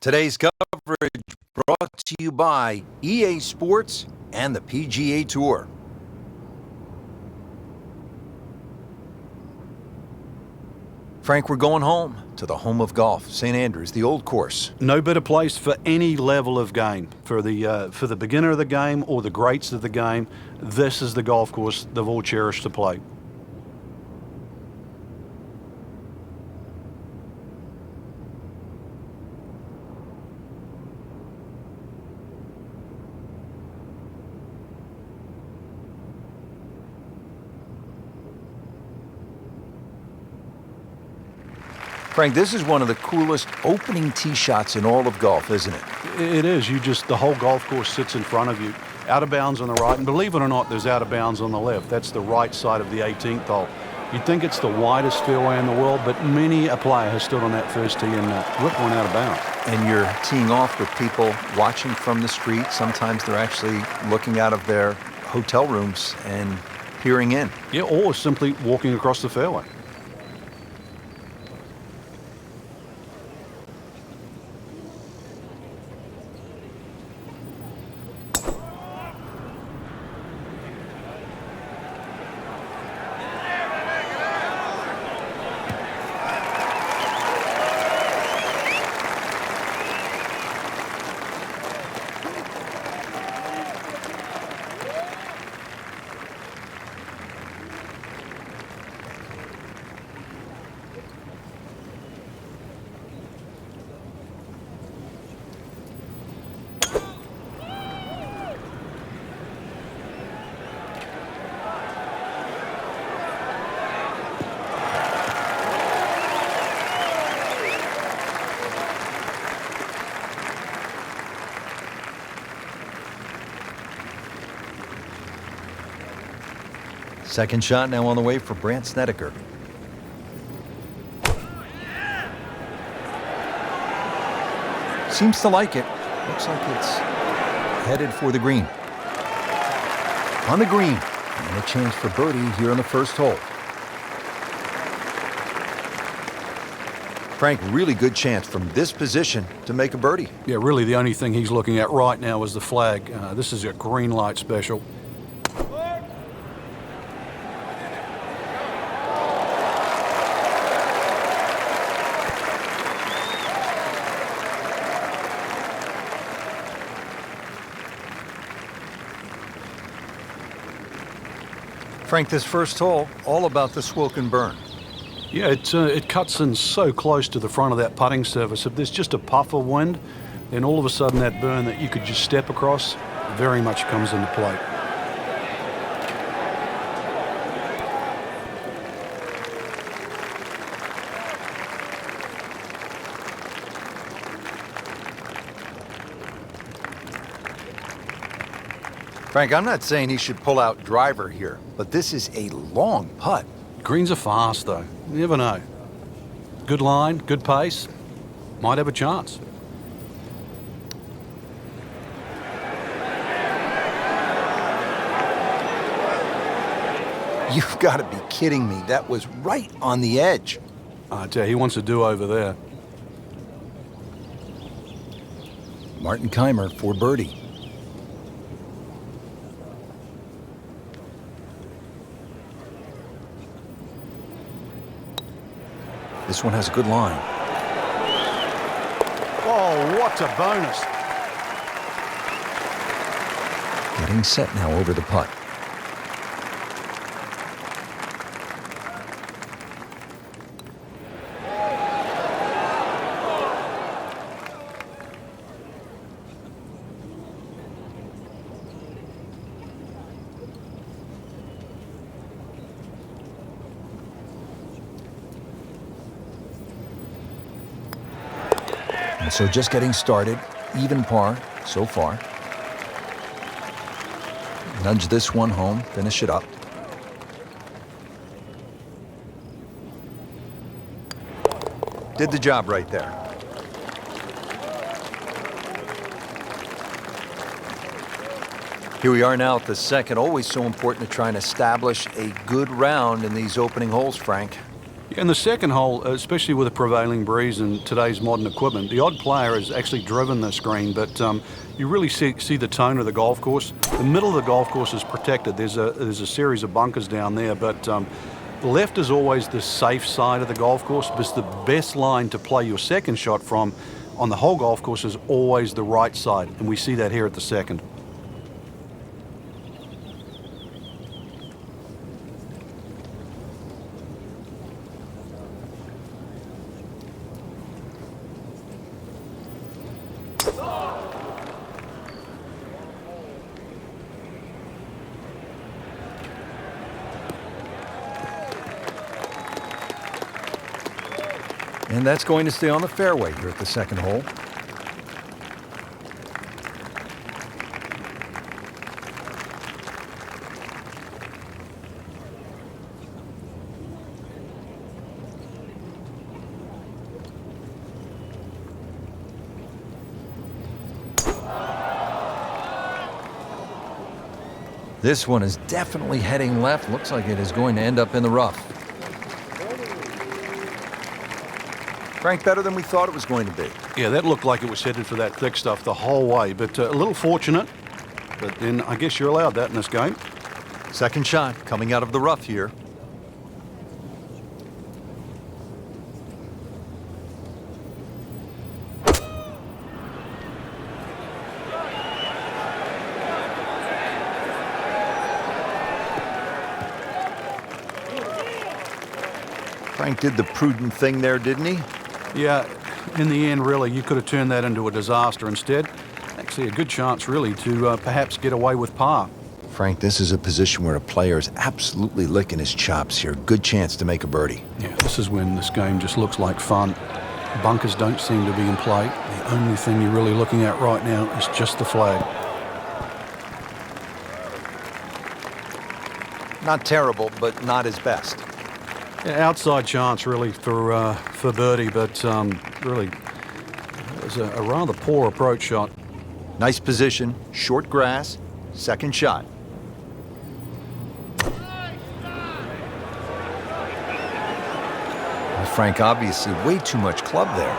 Today's coverage brought to you by EA Sports and the PGA Tour. Frank, we're going home to the home of golf, St. Andrews, the old course. No better place for any level of game. For the beginner of the game or the greats of the game, this is the golf course they've all cherished to play. Frank, this is one of the coolest opening tee shots in all of golf, isn't it? It is. The whole golf course sits in front of you. Out of bounds on the right, and believe it or not, there's out of bounds on the left. That's the right side of the 18th hole. You'd think it's the widest fairway in the world, but many a player has stood on that first tee and whipped one out of bounds. And you're teeing off with people watching from the street. Sometimes they're actually looking out of their hotel rooms and peering in. Yeah, or simply walking across the fairway. Second shot now on the way for Brandt Snedeker. Seems to like it. Looks like it's headed for the green. On the green, and a chance for birdie here on the first hole. Frank, really good chance from this position to make a birdie. Yeah, really the only thing he's looking at right now is the flag. This is a green light special. Frank, this first hole, all about the swill and burn. Yeah, it cuts in so close to the front of that putting surface. If there's just a puff of wind, then all of a sudden that burn that you could just step across very much comes into play. Frank, I'm not saying he should pull out driver here, but this is a long putt. Greens are fast, though. You never know. Good line, good pace. Might have a chance. You've got to be kidding me. That was right on the edge. I tell you, he wants a do-over there. Martin Kaymer for birdie. This one has a good line. Oh, what a bonus. Getting set now over the putt. And so just getting started, even par so far. Nudge this one home, finish it up. Did the job right there. Here we are now at the second. Always so important to try and establish a good round in these opening holes, Frank. And the second hole, especially with a prevailing breeze and today's modern equipment, the odd player has actually driven this green, but you really see the tone of the golf course. The middle of the golf course is protected. There's a series of bunkers down there, but the left is always the safe side of the golf course, but it's the best line to play your second shot from on the whole golf course is always the right side, and we see that here at the second. And that's going to stay on the fairway here at the second hole. This one is definitely heading left. Looks like it is going to end up in the rough. Frank, better than we thought it was going to be. Yeah, that looked like it was headed for that thick stuff the whole way, but a little fortunate. But then I guess you're allowed that in this game. Second shot coming out of the rough here. Frank did the prudent thing there, didn't he? Yeah, in the end, really, you could have turned that into a disaster instead. Actually, a good chance, really, to perhaps get away with par. Frank, this is a position where a player is absolutely licking his chops here. Good chance to make a birdie. Yeah, this is when this game just looks like fun. Bunkers don't seem to be in play. The only thing you're really looking at right now is just the flag. Not terrible, but not his best. Yeah, outside chance, really, for birdie, but really, it was a rather poor approach shot. Nice position, short grass, second shot. Well, Frank, obviously way too much club there.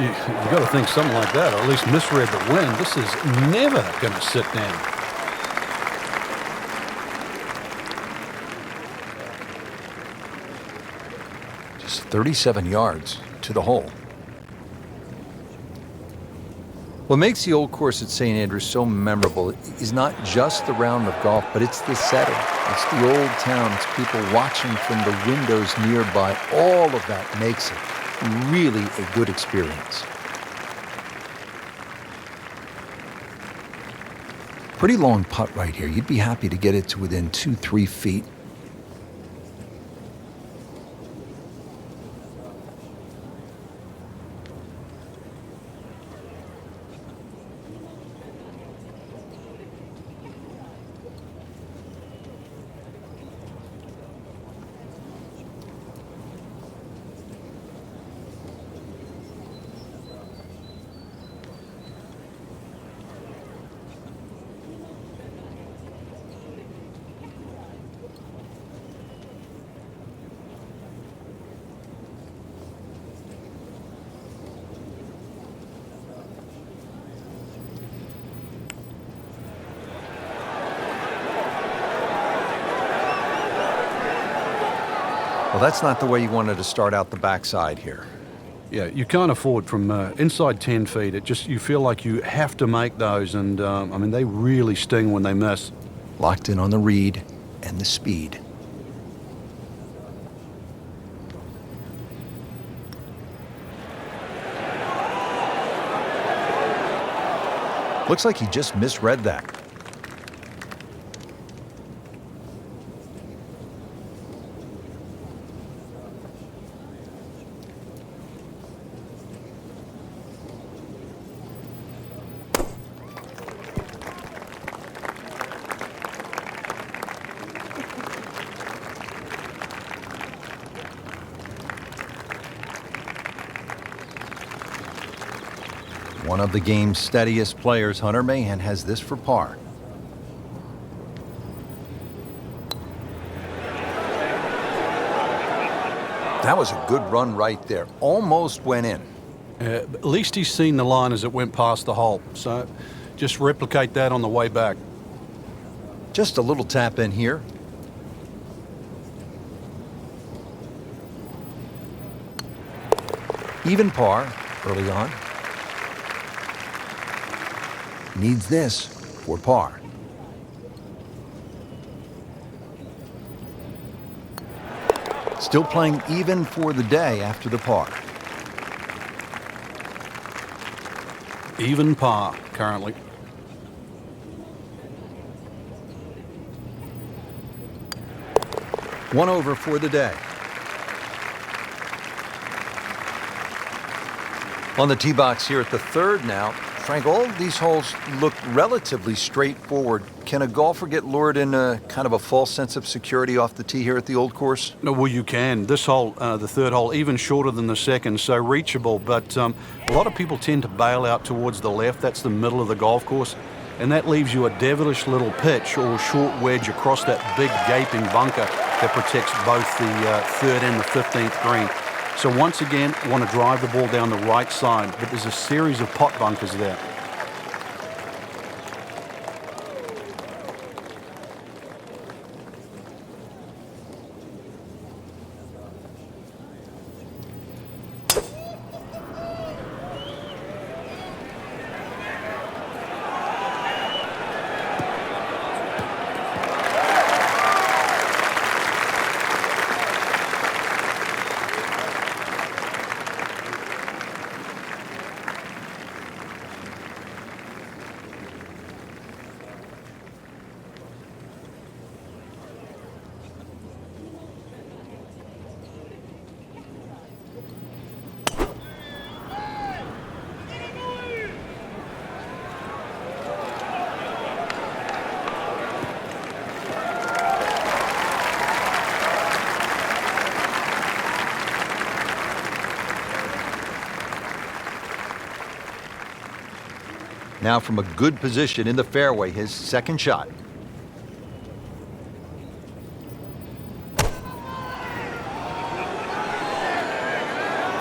You got to think something like that, or at least misread the wind. This is never going to sit down. Just 37 yards to the hole. What makes the old course at St. Andrews so memorable is not just the round of golf, but it's the setting. It's the old town. It's people watching from the windows nearby. All of that makes it really a good experience. Pretty long putt right here. You'd be happy to get it to within 2-3 feet. Well, that's not the way you wanted to start out the backside here. Yeah, you can't afford from inside 10 feet. You feel like you have to make those, and I mean, they really sting when they miss. Locked in on the read and the speed. Looks like he just misread that. One of the game's steadiest players, Hunter Mahan, has this for par. That was a good run right there. Almost went in. At least he's seen the line as it went past the hole. So just replicate that on the way back. Just a little tap in here. Even par early on. Needs this for par. Still playing even for the day after the par. Even par currently. One over for the day. On the tee box here at the third now. Frank, all of these holes look relatively straightforward. Can a golfer get lured in a kind of a false sense of security off the tee here at the old course? No, well, you can. This hole, the third hole, even shorter than the second, so reachable. But a lot of people tend to bail out towards the left. That's the middle of the golf course. And that leaves you a devilish little pitch or a short wedge across that big gaping bunker that protects both the third and the 15th green. So once again, want to drive the ball down the right side, but there's a series of pot bunkers there. Now from a good position in the fairway, his second shot.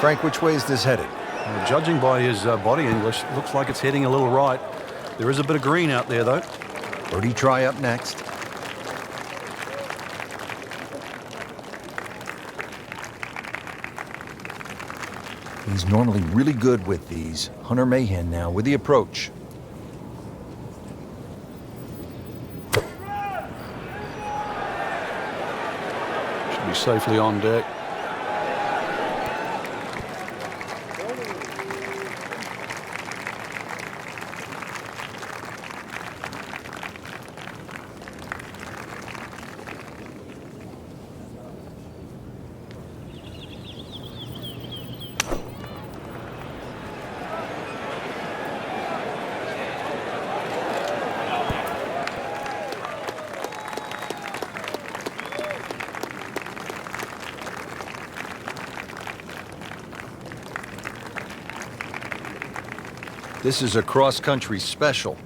Frank, which way is this headed? Judging by his body English, looks like it's heading a little right. There is a bit of green out there, though. Birdie try up next. He's normally really good with these. Hunter Mahan now with the approach. Should be safely on deck. This is a cross-country special.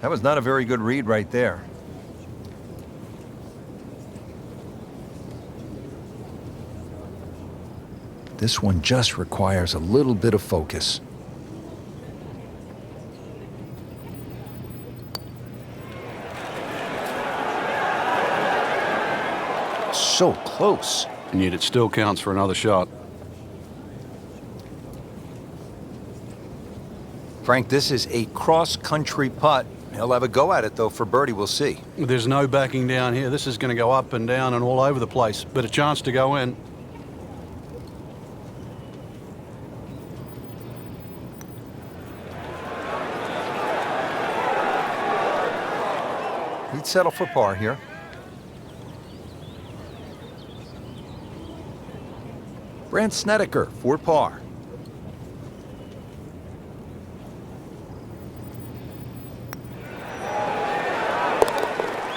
That was not a very good read right there. This one just requires a little bit of focus. So close. And yet it still counts for another shot. Frank, this is a cross-country putt He'll have a go at it, though, for birdie. We'll see. There's no backing down here. This is going to go up and down and all over the place, but a chance to go in. He'd settle for par here. Brandt Snedeker for par.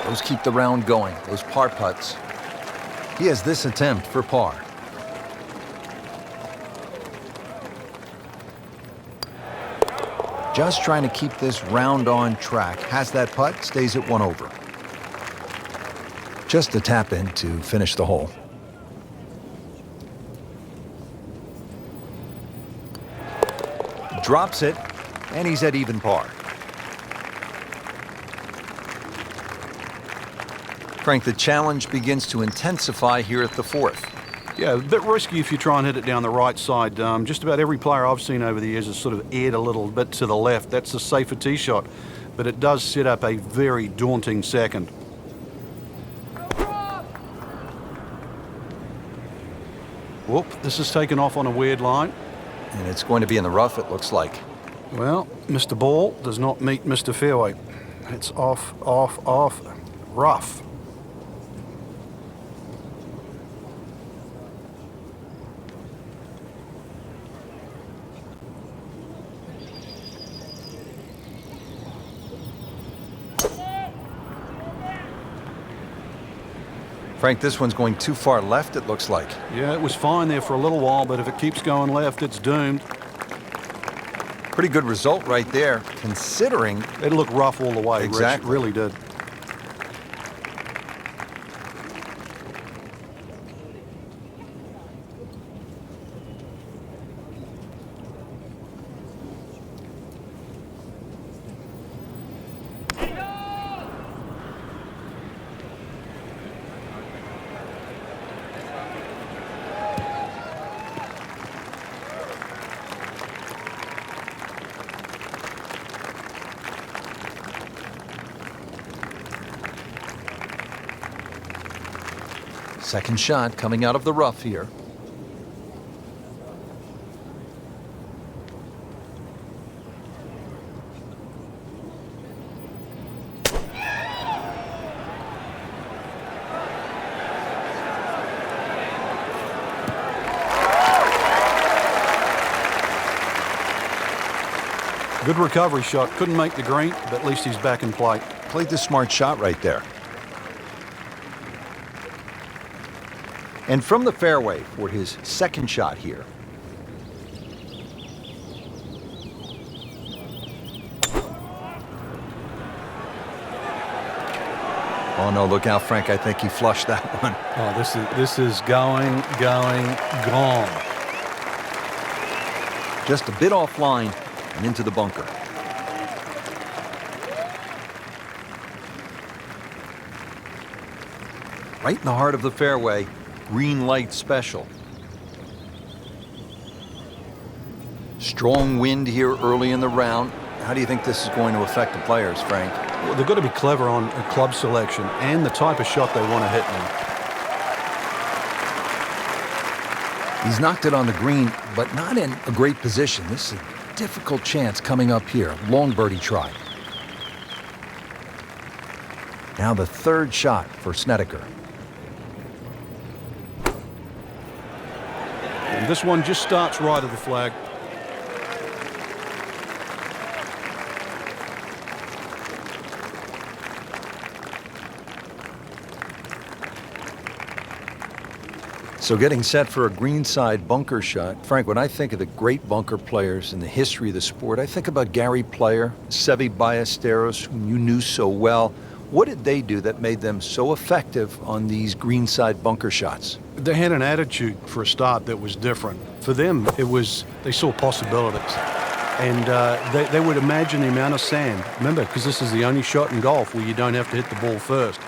Those keep the round going, those par putts. He has this attempt for par. Just trying to keep this round on track. Has that putt, stays at 1 over. Just a tap in to finish the hole. Drops it, and he's at even par. Frank, the challenge begins to intensify here at the 4th. Yeah, a bit risky if you try and hit it down the right side. Just about every player I've seen over the years has sort of aired a little bit to the left. That's a safer tee shot, but it does set up a very daunting second. Whoop, this is taken off on a weird line. And it's going to be in the rough, it looks like. Well, Mr. Ball does not meet Mr. Fairway. It's off, off, off, rough. Frank, this one's going too far left, it looks like. Yeah, it was fine there for a little while, but if it keeps going left, it's doomed. Pretty good result right there, considering... It looked rough all the way, Exactly. Rich. It really did. Second shot coming out of the rough here. Good recovery shot. Couldn't make the green, but at least he's back in play. Played the smart shot right there. And from the fairway for his second shot here. Oh no, look out, Frank. I think he flushed that one. Oh, this is going, gone. Just a bit offline and into the bunker. Right in the heart of the fairway. Green light special. Strong wind here early in the round. How do you think this is going to affect the players, Frank? Well, they've got to be clever on club selection and the type of shot they want to hit in. He's knocked it on the green, but not in a great position. This is a difficult chance coming up here. Long birdie try. Now the third shot for Snedeker. And this one just starts right of the flag. So getting set for a greenside bunker shot. Frank, when I think of the great bunker players in the history of the sport, I think about Gary Player, Seve Ballesteros, whom you knew so well. What did they do that made them so effective on these greenside bunker shots? They had an attitude for a start that was different. For them, it was, they saw possibilities. And they would imagine the amount of sand. Remember, because this is the only shot in golf where you don't have to hit the ball first.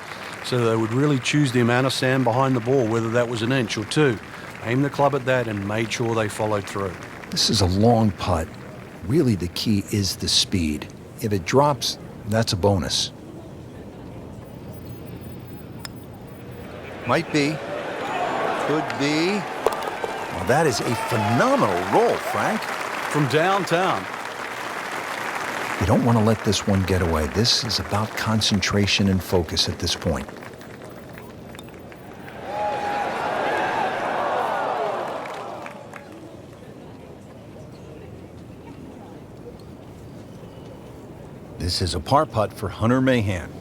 So they would really choose the amount of sand behind the ball, whether that was an inch or two. Aim the club at that and made sure they followed through. This is a long putt. Really, the key is the speed. If it drops That's a bonus. Might be. Could be. Well, that is a phenomenal roll, Frank. From downtown. You don't want to let this one get away. This is about concentration and focus at this point. This is a par putt for Hunter Mahan.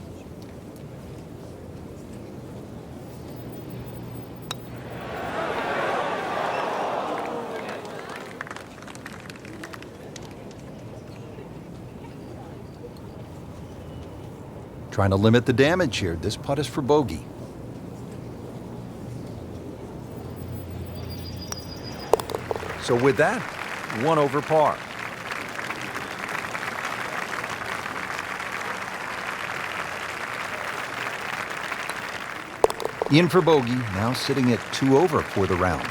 Trying to limit the damage here. This putt is for bogey. So with that, 1 over par. In for bogey, now sitting at 2 over for the round.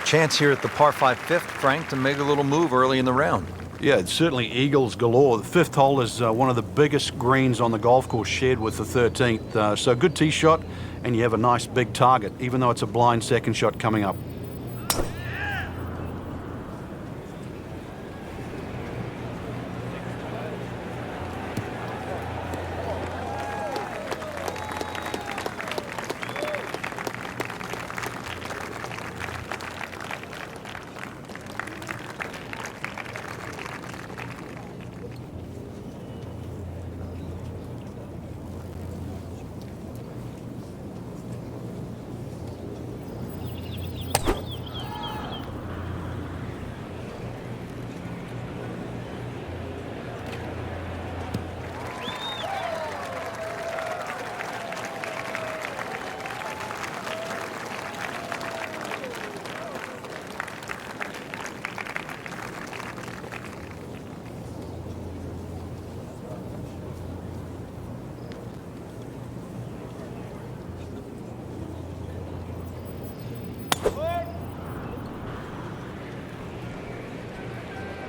Chance here at the par 5 fifth, Frank, to make a little move early in the round. Yeah, it's certainly eagles galore. The fifth hole is one of the biggest greens on the golf course, shared with the 13th. So good tee shot, and you have a nice big target, even though it's a blind second shot coming up.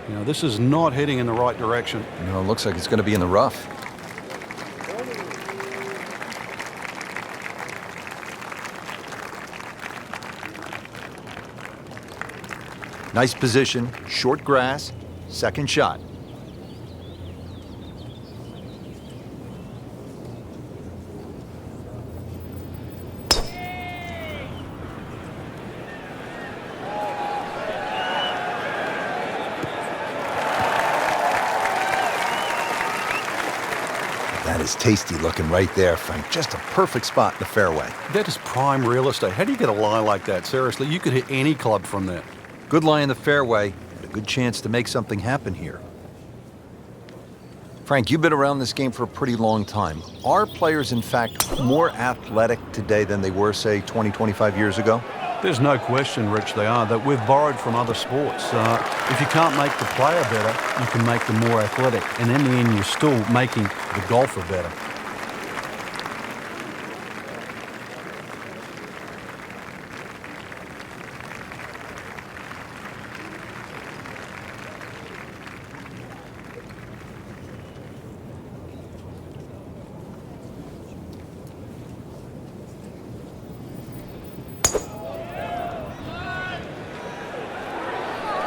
You know, this is not heading in the right direction. No, it looks like it's going to be in the rough. Nice position, short grass, second shot. That is tasty looking right there, Frank. Just a perfect spot in the fairway. That is prime real estate. How do you get a lie like that? Seriously, you could hit any club from that. Good lie in the fairway, and a good chance to make something happen here. Frank, you've been around this game for a pretty long time. Are players, in fact, more athletic today than they were, say, 20, 25 years ago? There's no question, Rich, they are. That we've borrowed from other sports. If you can't make the player better, you can make them more athletic. And in the end, you're still making the golfer better.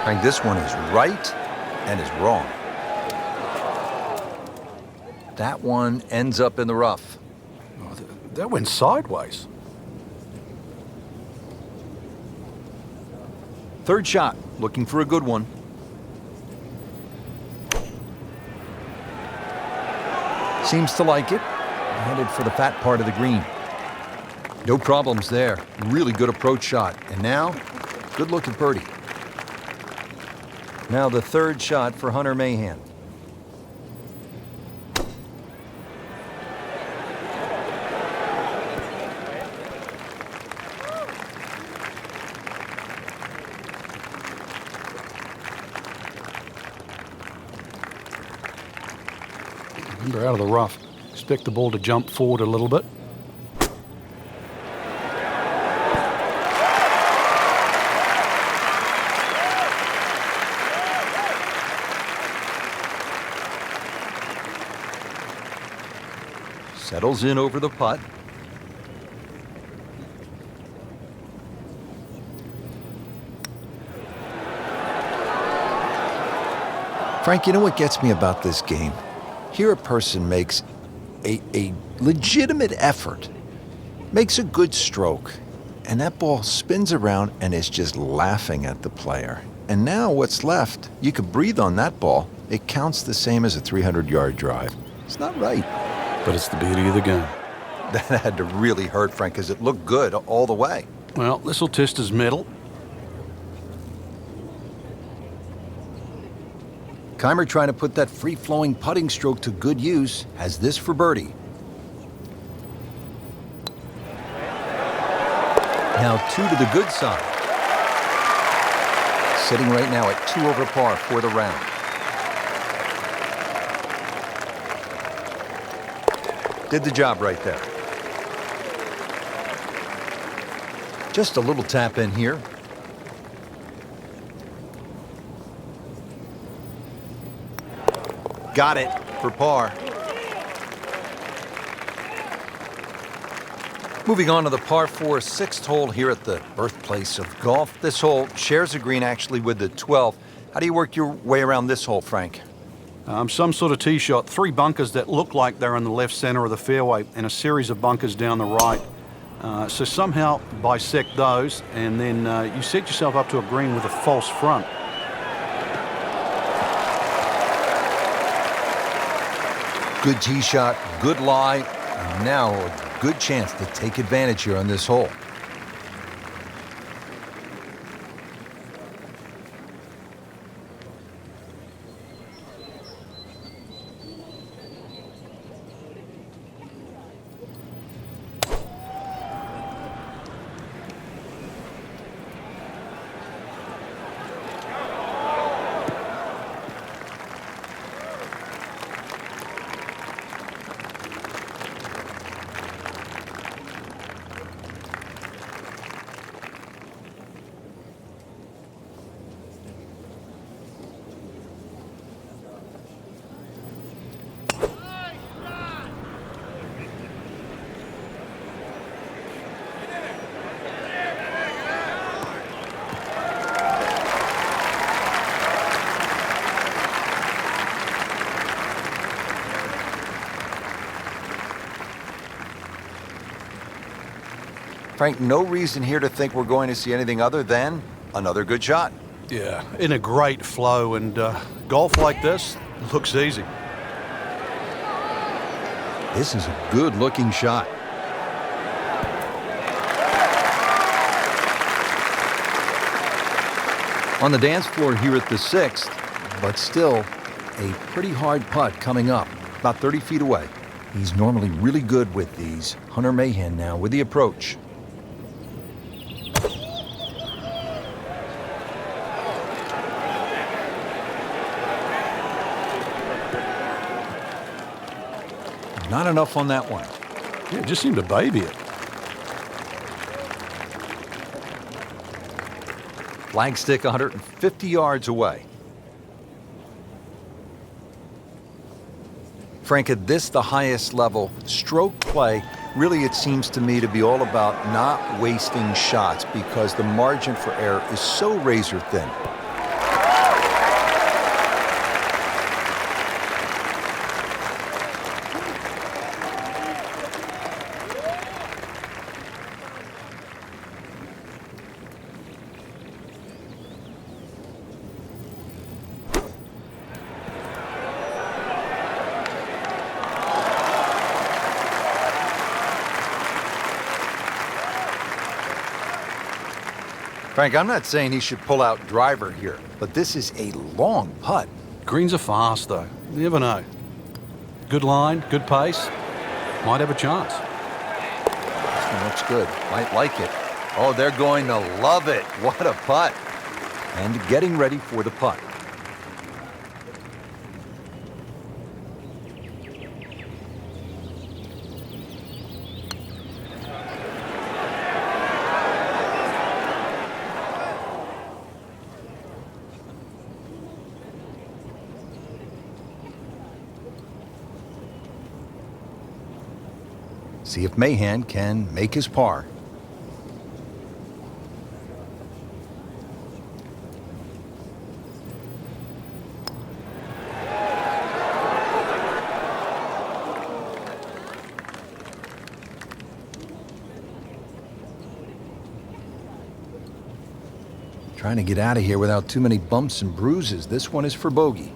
Frank, this one is right and is wrong. That one ends up in the rough. Oh, that went sideways. Third shot, looking for a good one. Seems to like it. Headed for the fat part of the green. No problems there. Really good approach shot. And now, good look at birdie. Now the third shot for Hunter Mahan. Remember, out of the rough. Expect the ball to jump forward a little bit. barrels in over the putt. Frank, you know what gets me about this game? Here a person makes a legitimate effort, makes a good stroke, and that ball spins around and is just laughing at the player. And now what's left? You could breathe on that ball. It counts the same as a 300-yard drive. It's not right. But it's the beauty of the game. That had to really hurt, Frank, because it looked good all the way. Well, this will test his mettle. Kaymer, trying to put that free-flowing putting stroke to good use, has this for birdie. Now 2 to the good side. Sitting right now at 2 over par for the round. Did the job right there. Just a little tap in here. Got it for par. Moving on to the par 4 6th hole here at the birthplace of golf. This hole shares a green actually with the 12th. How do you work your way around this hole, Frank? Some sort of tee shot, 3 bunkers that look like they're in the left center of the fairway and a series of bunkers down the right. So somehow bisect those and then you set yourself up to a green with a false front. Good tee shot, good lie, and now a good chance to take advantage here on this hole. Frank, no reason here to think we're going to see anything other than another good shot. Yeah, in a great flow, and golf like this looks easy. This is a good-looking shot. On the dance floor here at the 6th, but still a pretty hard putt coming up, about 30 feet away. He's normally really good with these. Hunter Mahan now with the approach. Not enough on that one. Yeah, it just seemed to baby it. Flagstick 150 yards away. Frank, at this, the highest level, stroke play, really it seems to me to be all about not wasting shots because the margin for error is so razor thin. Frank, I'm not saying he should pull out driver here, but this is a long putt. Greens are fast, though. You never know. Good line, good pace. Might have a chance. This one looks good. Might like it. Oh, they're going to love it. What a putt. And getting ready for the putt. See if Mahan can make his par. Trying to get out of here without too many bumps and bruises. This one is for bogey.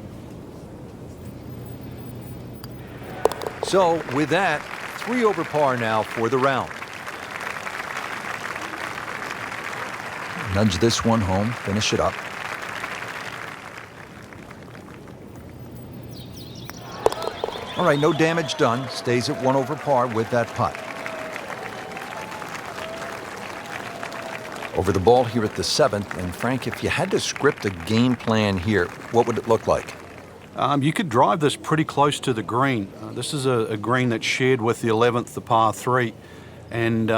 So with that, 3 over par now for the round. Nudge this one home, finish it up. All right, no damage done. Stays at 1 over par with that putt. Over the ball here at the 7th, and Frank, if you had to script a game plan here, what would it look like? You could drive this pretty close to the green. This is a green that's shared with the 11th, the par 3. And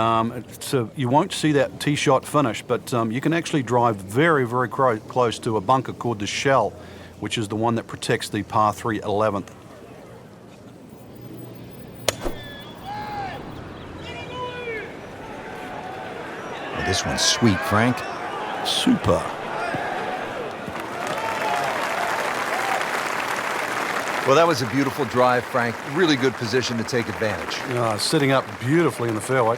you won't see that tee shot finish, but you can actually drive very, very close to a bunker called the Shell, which is the one that protects the par 3 11th. Well, this one's sweet, Frank. Super. Well, that was a beautiful drive, Frank. Really good position to take advantage. Sitting up beautifully in the fairway.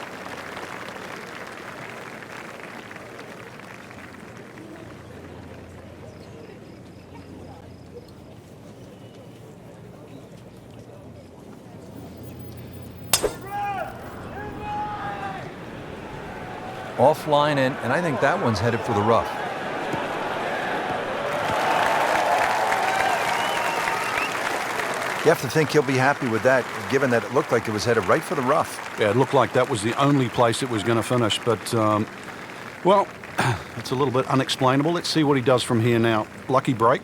Offline, and I think that one's headed for the rough. You have to think he'll be happy with that, given that it looked like it was headed right for the rough. Yeah, it looked like that was the only place it was going to finish, but, well, it's a little bit unexplainable. Let's see what he does from here now. Lucky break.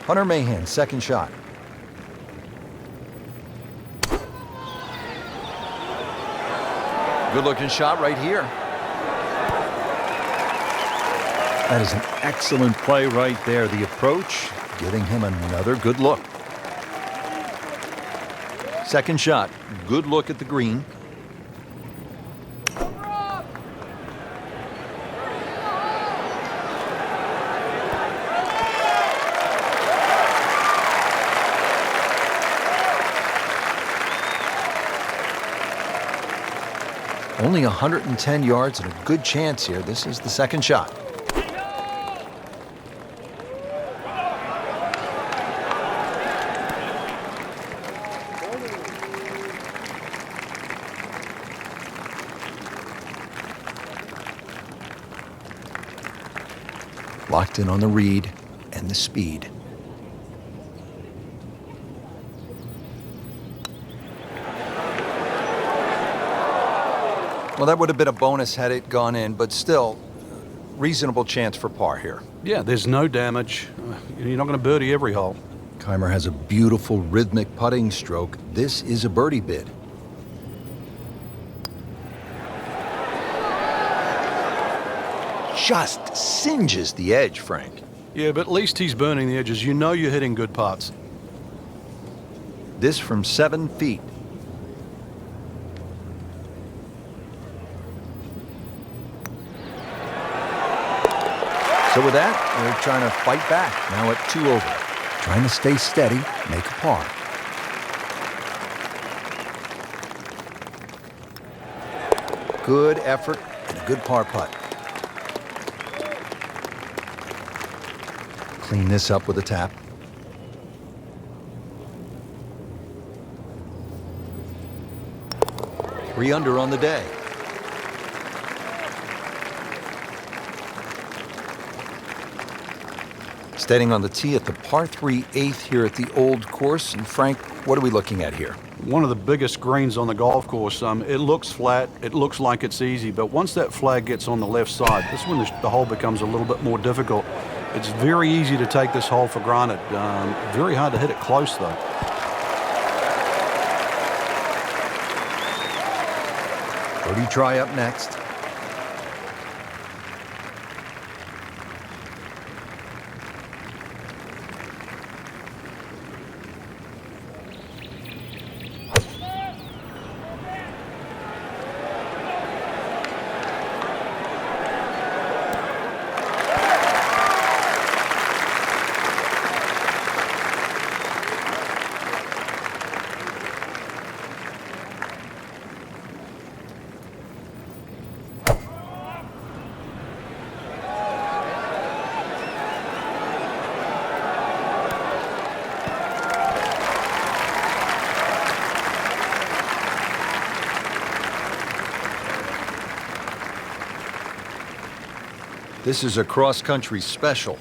Hunter Mahan, second shot. Good looking shot right here. That is an excellent play right there. The approach, giving him another good look. Second shot, good look at the green. Only 110 yards and a good chance here. This is the second shot. Locked in on the read and the speed. Well, that would have been a bonus had it gone in, but still, reasonable chance for par here. Yeah, there's no damage. You're not going to birdie every hole. Kaymer has a beautiful rhythmic putting stroke. This is a birdie bid. Just singes the edge, Frank. Yeah, but at least he's burning the edges. You know you're hitting good putts. This from 7 feet. So with that, they're trying to fight back, now at 2 over. Trying to stay steady, make a par. Good effort and a good par putt. Clean this up with a tap. Three under on the day. Standing on the tee at the par 3 8th here at the old course. And Frank, what are we looking at here? one of the biggest greens on the golf course. It looks flat, it looks like it's easy, but once that flag gets on the left side, this is when the hole becomes a little bit more difficult. It's very easy to take this hole for granted. Very hard to hit it close, though. Birdie try up next. This is a cross-country special.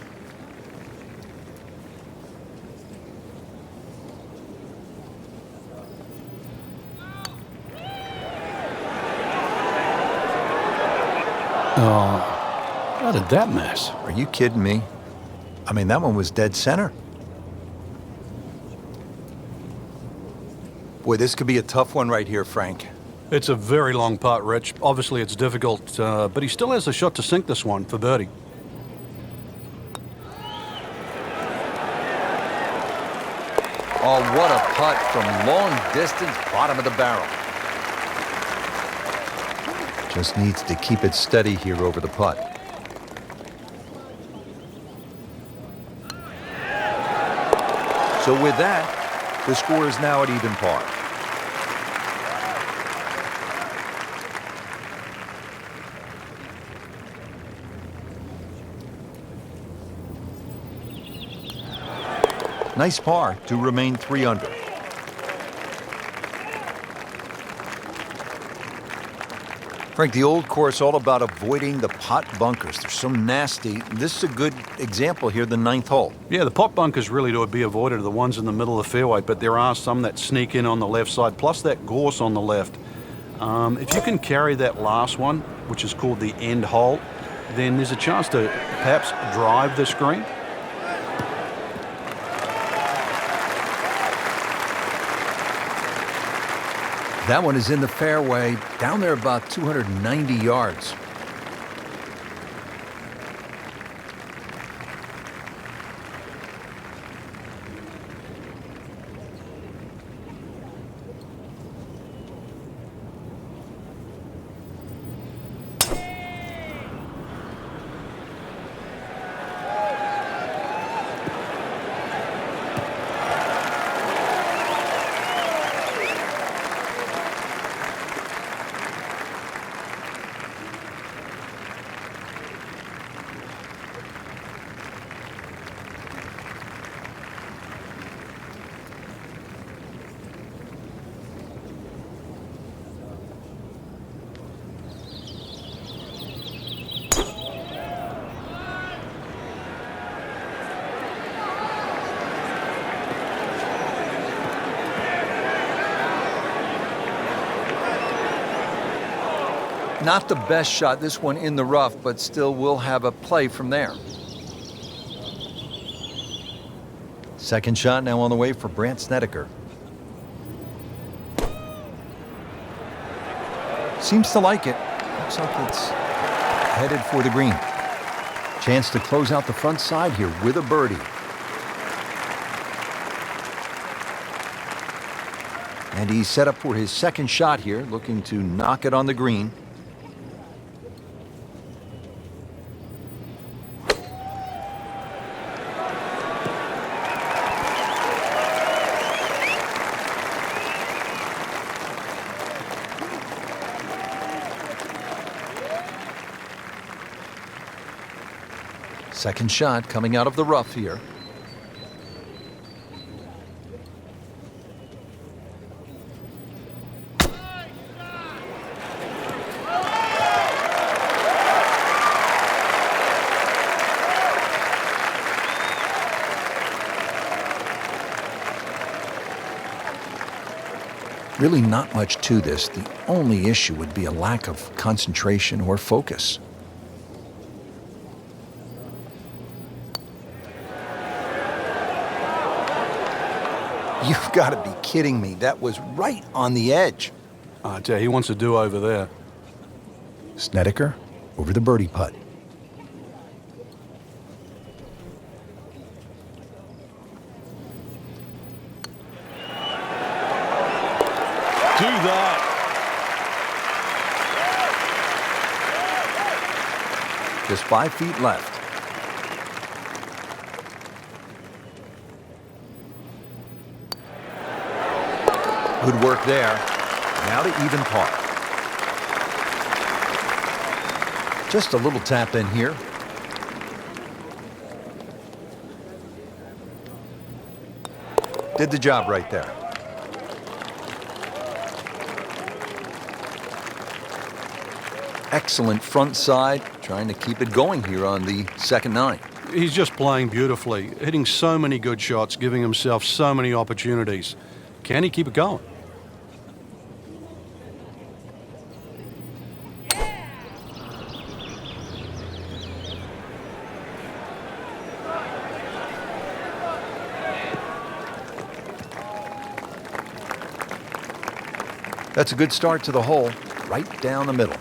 How did that miss? Are you kidding me? I mean, that one was dead center. Boy, this could be a tough one right here, Frank. It's a very long putt, Rich. Obviously, it's difficult, but he still has a shot to sink this one for birdie. Oh, what a putt from long distance, bottom of the barrel. Just needs to keep it steady here over the putt. So with that, the score is now at even par. Nice par to remain 3 under. Frank, the old course all about avoiding the pot bunkers. They're so nasty. This is a good example here, the 9th hole. Yeah, the pot bunkers really to be avoided are the ones in the middle of the fairway, but there are some that sneak in on the left side, plus that gorse on the left. If you can carry that last one, which is called the end hole, then there's a chance to perhaps drive this green. That one is in the fairway, down there about 290 yards. Not the best shot, this one in the rough, but still will have a play from there. Second shot now on the way for Brandt Snedeker. Seems to like it. Looks like it's headed for the green. Chance to close out the front side here with a birdie. And he's set up for his second shot here, looking to knock it on the green. Second shot coming out of the rough here. Really not much to this. The only issue would be a lack of concentration or focus. You've got to be kidding me. That was right on the edge. I tell you, he wants to do over there. Snedeker over the birdie putt. Do that. Just 5 feet left. Good work there. Now to even par. Just a little tap in here. Did the job right there. Excellent front side, trying to keep it going here on the second 9. He's just playing beautifully, hitting so many good shots, giving himself so many opportunities. Can he keep it going? That's a good start to the hole, right down the middle.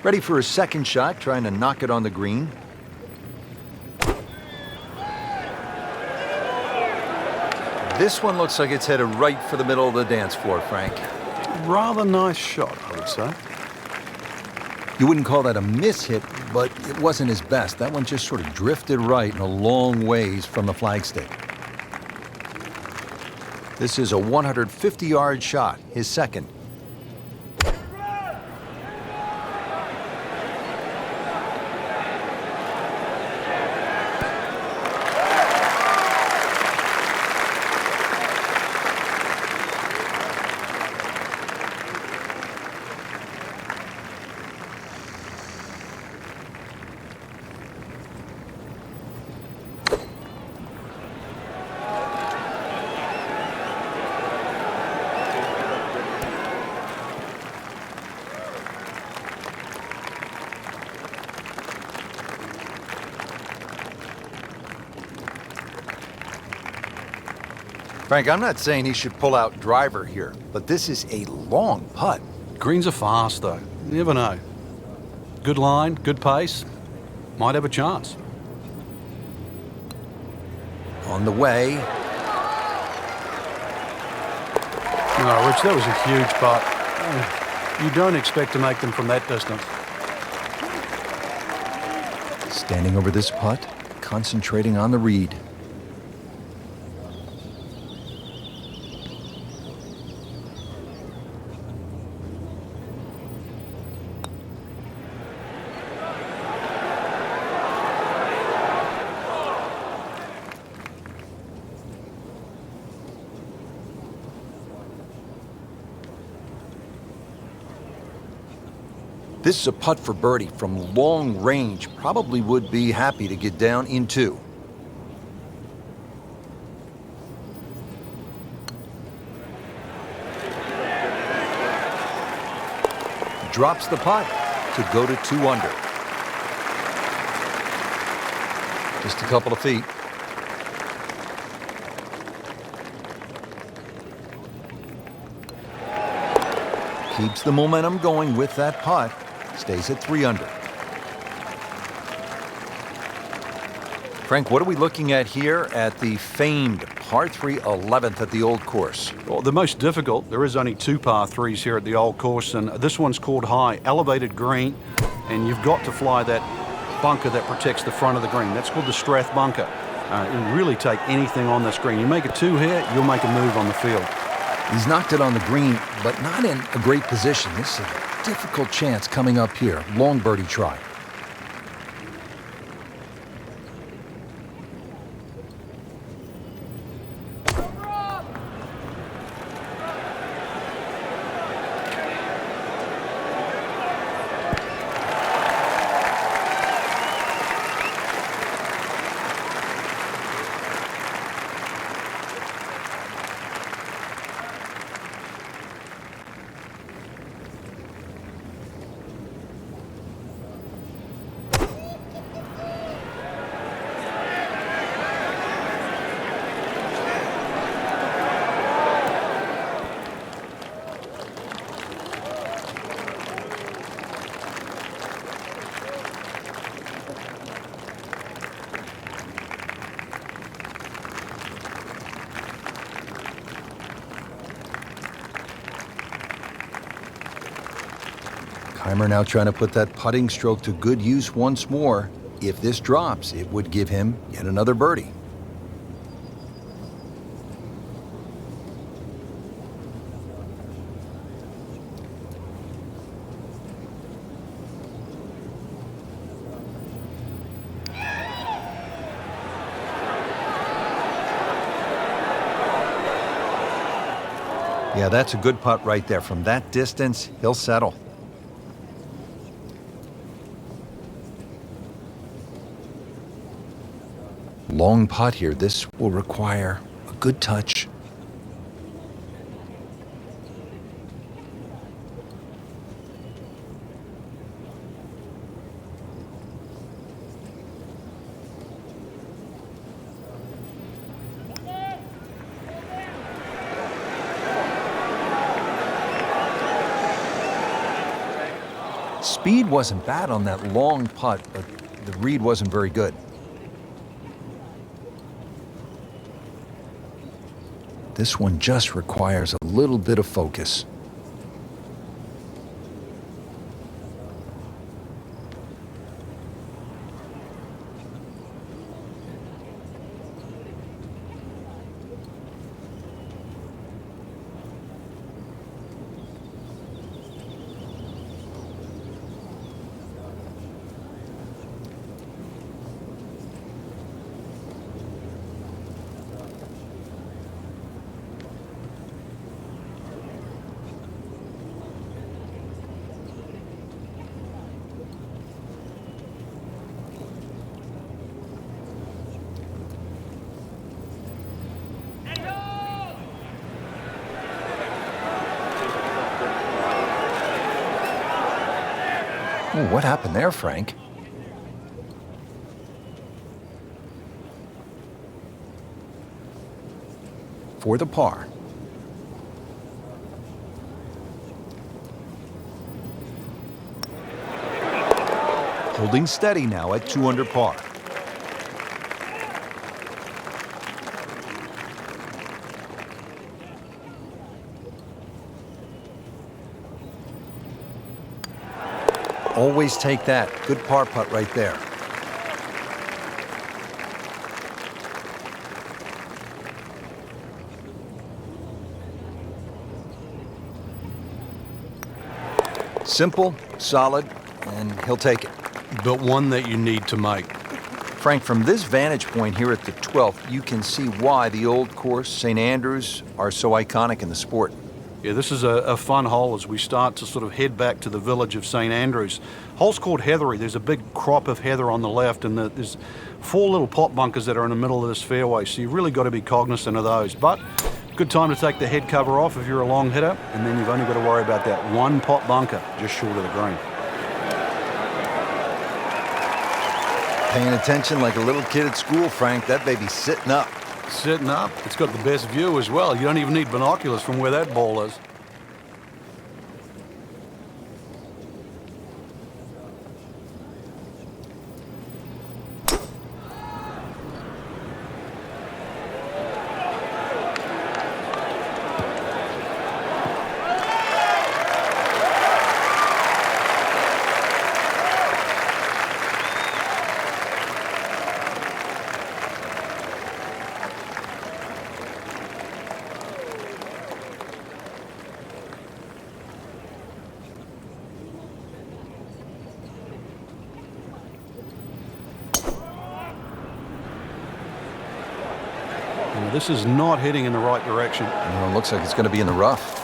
Ready for his second shot, trying to knock it on the green. This one looks like it's headed right for the middle of the dance floor, Frank. Rather nice shot, I would say. You wouldn't call that a miss-hit, but it wasn't his best. That one just sort of drifted right and a long ways from the flagstick. This is a 150-yard shot, his second. Frank, I'm not saying he should pull out driver here, but this is a long putt. Greens are fast, though. You never know. Good line, good pace. Might have a chance. On the way. No, Rich, that was a huge putt. You don't expect to make them from that distance. Standing over this putt, concentrating on the read. This is a putt for birdie from long range. Probably would be happy to get down in 2. Drops the putt to go to 2 under. Just a couple of feet. Keeps the momentum going with that putt. Stays at 3 under. Frank, what are we looking at here at the famed par 3 11th at the Old Course? Well, the most difficult, there is only 2 par 3s here at the Old Course, and this one's called high, elevated green, and you've got to fly that bunker that protects the front of the green. That's called the Strath bunker. It'll really take anything on this green. You make a 2 here, you'll make a move on the field. He's knocked it on the green, but not in a great position. This is a difficult chance coming up here. Long birdie try. Kaymer now trying to put that putting stroke to good use once more. If this drops, it would give him yet another birdie. Yeah, that's a good putt right there. From that distance, he'll settle. Long putt here. This will require a good touch. Speed wasn't bad on that long putt, but the read wasn't very good. This one just requires a little bit of focus. Ooh, what happened there, Frank? For the par. Holding steady now at 2 under par. Always take that. Good par putt right there. Simple, solid, and he'll take it. But one that you need to make. Frank, from this vantage point here at the 12th, you can see why the Old Course, St. Andrews, are so iconic in the sport. Yeah, this is a fun hole as we start to sort of head back to the village of St. Andrews. Hole's called Heathery. There's a big crop of heather on the left, and there's 4 little pot bunkers that are in the middle of this fairway, so you've really got to be cognizant of those. But good time to take the head cover off if you're a long hitter, and then you've only got to worry about that one pot bunker just short of the green. Paying attention like a little kid at school, Frank. That baby's sitting up. Sitting up. It's got the best view as well. You don't even need binoculars from where that ball is. Now, this is not heading in the right direction. It looks like it's going to be in the rough.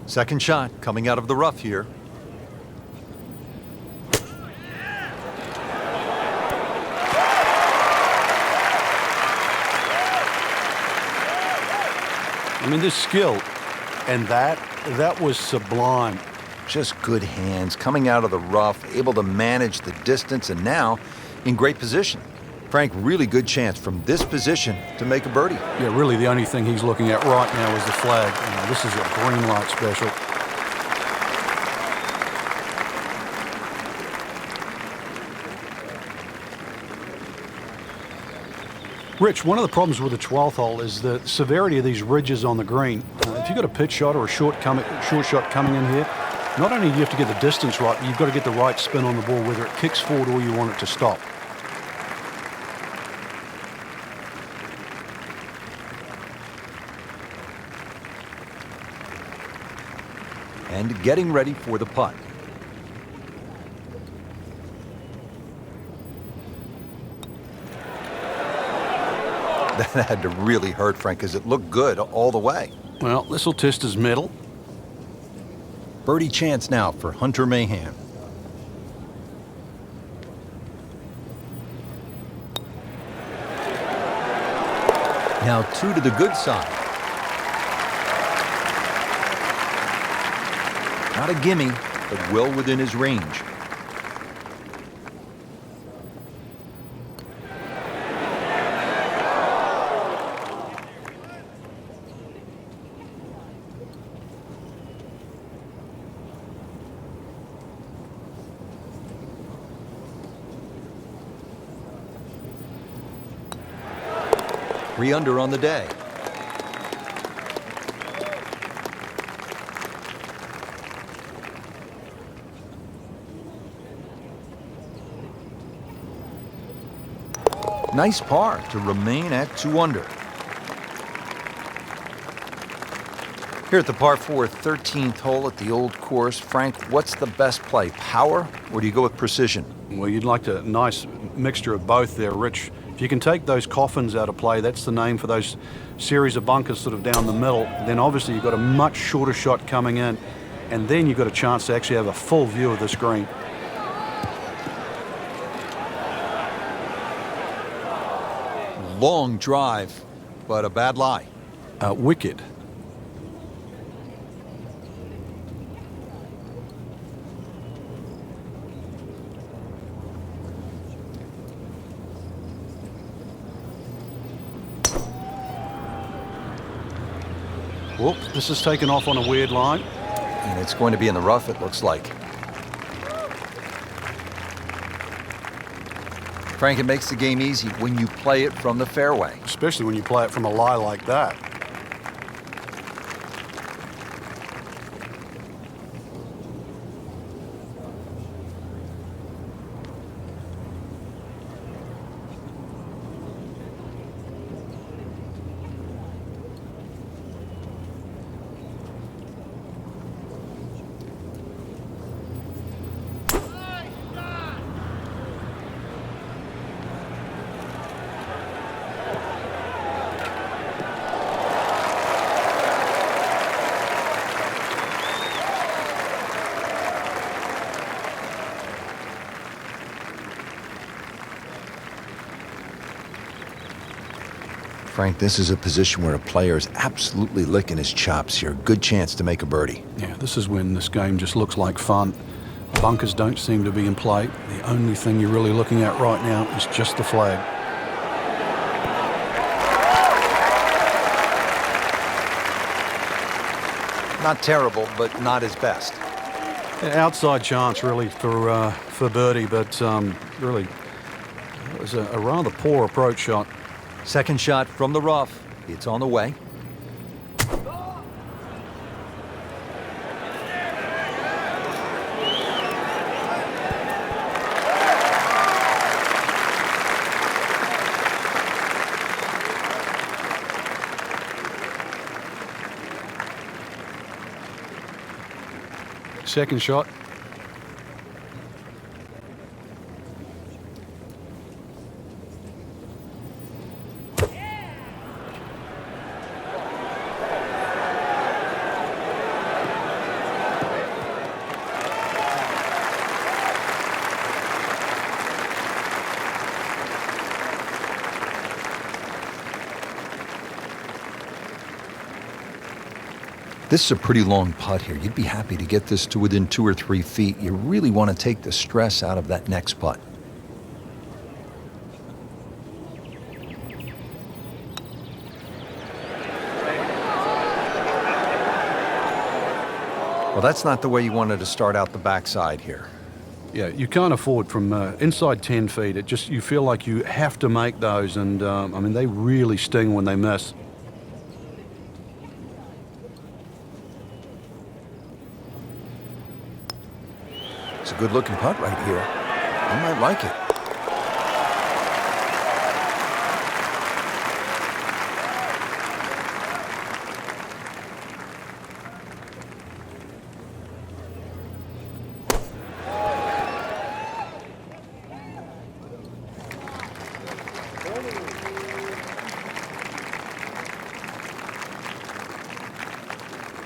Second shot coming out of the rough here. I mean, this skill, and that was sublime. Just good hands coming out of the rough, able to manage the distance, and now in great position. Frank, really good chance from this position to make a birdie. Yeah, really the only thing he's looking at right now is the flag. This is a green light special. Rich, one of the problems with the 12th hole is the severity of these ridges on the green. If you've got a pitch shot or a short shot coming in here, not only do you have to get the distance right, but you've got to get the right spin on the ball, whether it kicks forward or you want it to stop. And getting ready for the putt. That had to really hurt, Frank, because it looked good all the way. Well, this will test his mettle. Birdie chance now for Hunter Mahan. Now 2 to the good side. Not a gimme, but well within his range. Three under on the day. Nice par to remain at 2 under. Here at the par 4 13th hole at the old course, Frank, what's the best play, power or do you go with precision? Well, you'd like a nice mixture of both there, Rich. If you can take those coffins out of play, that's the name for those series of bunkers sort of down the middle, then obviously you've got a much shorter shot coming in, and then you've got a chance to actually have a full view of this green. Long drive, but a bad lie. Wicked. Whoops, this is taken off on a weird line. And it's going to be in the rough, it looks like. Frank, it makes the game easy when you play it from the fairway. Especially when you play it from a lie like that. Frank, this is a position where a player is absolutely licking his chops here. Good chance to make a birdie. Yeah, this is when this game just looks like fun. Bunkers don't seem to be in play. The only thing you're really looking at right now is just the flag. Not terrible, but not his best. Outside chance really for birdie, but really it was a rather poor approach shot. Second shot from the rough. It's on the way. Second shot. This is a pretty long putt here. You'd be happy to get this to within 2 or 3 feet. You really want to take the stress out of that next putt. Well, that's not the way you wanted to start out the backside here. Yeah, you can't afford from inside 10 feet. You feel like you have to make those, and I mean, they really sting when they miss. It's a good-looking putt right here. I might like it.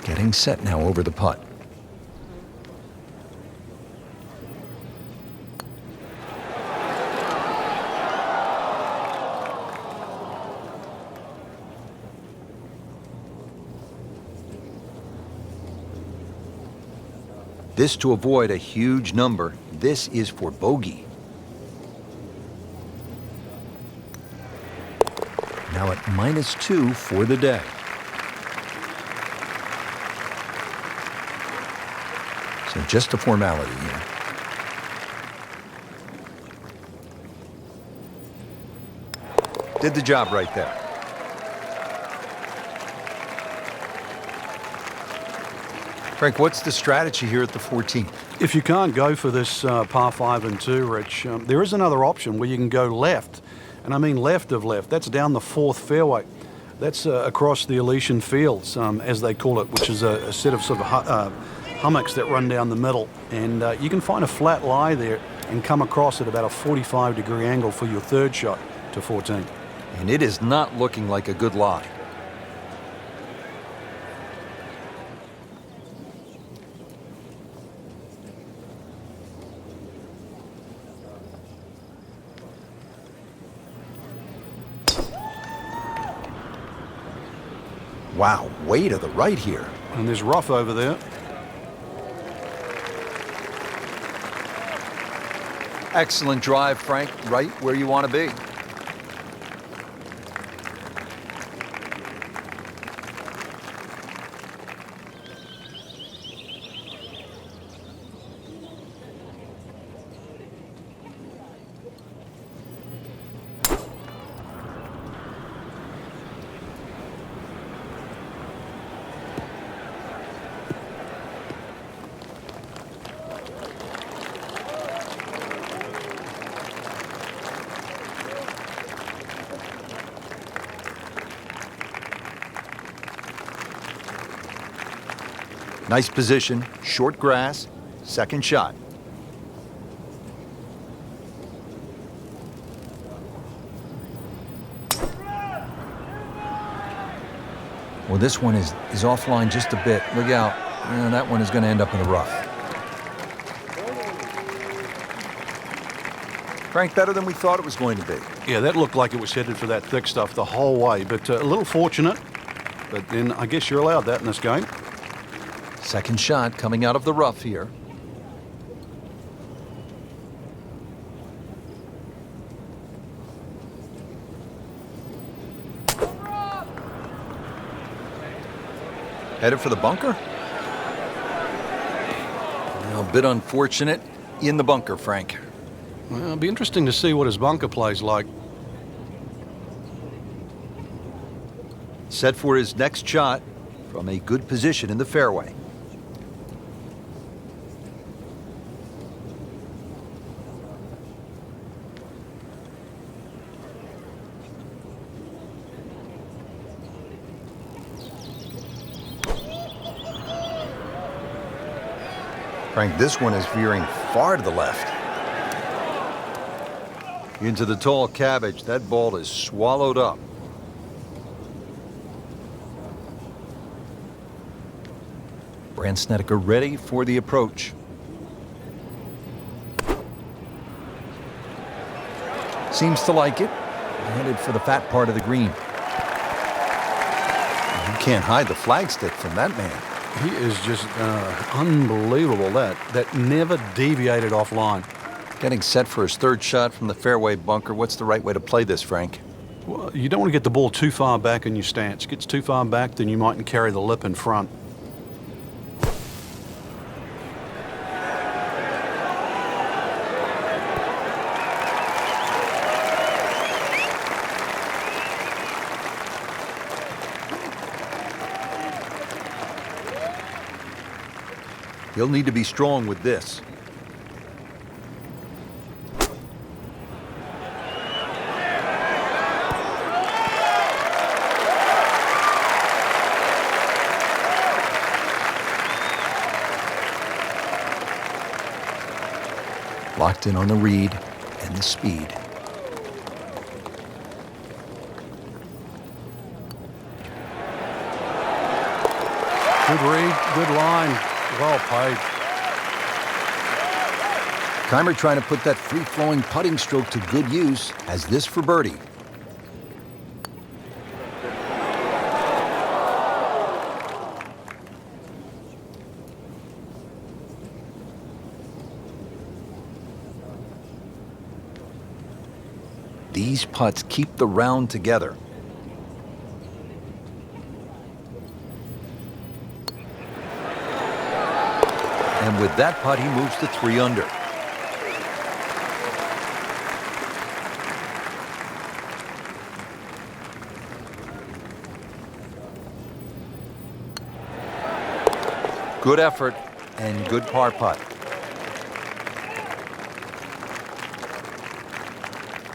Getting set now over the putt. This to avoid a huge number. This is for bogey. Now at -2 for the day. So just a formality here. Did the job right there. Frank, what's the strategy here at the 14th? If you can't go for this par 5 and 2, Rich, there is another option where you can go left. And I mean left of left. That's down the 4th fairway. That's across the Elysian Fields, as they call it, which is a set of sort of hummocks that run down the middle. And you can find a flat lie there and come across at about a 45-degree angle for your 3rd shot to 14. And it is not looking like a good lie. Wow, way to the right here. And there's rough over there. Excellent drive, Frank. Right where you want to be. Nice position, short grass, 2nd shot. Well, this one is offline just a bit. Look out. That one is going to end up in the rough. Frank, better than we thought it was going to be. Yeah, that looked like it was headed for that thick stuff the whole way, but a little fortunate. But then I guess you're allowed that in this game. 2nd shot coming out of the rough here. Headed for the bunker? A bit unfortunate in the bunker, Frank. Well, it'll be interesting to see what his bunker plays like. Set for his next shot from a good position in the fairway. Frank, this one is veering far to the left. Into the tall cabbage. That ball is swallowed up. Snedeker ready for the approach. Seems to like it. Headed for the fat part of the green. You can't hide the flagstick from that man. He is just unbelievable. That never deviated offline. Getting set for his third shot from the fairway bunker. What's the right way to play this, Frank? Well, you don't want to get the ball too far back in your stance. Gets too far back, then you mightn't carry the lip in front. He'll need to be strong with this. Locked in on the read and the speed. Good read, good line. Well played. Kaymer trying to put that free-flowing putting stroke to good use. Has this for birdie. These putts keep the round together. And with that putt, he moves to 3 under. Good effort and good par putt.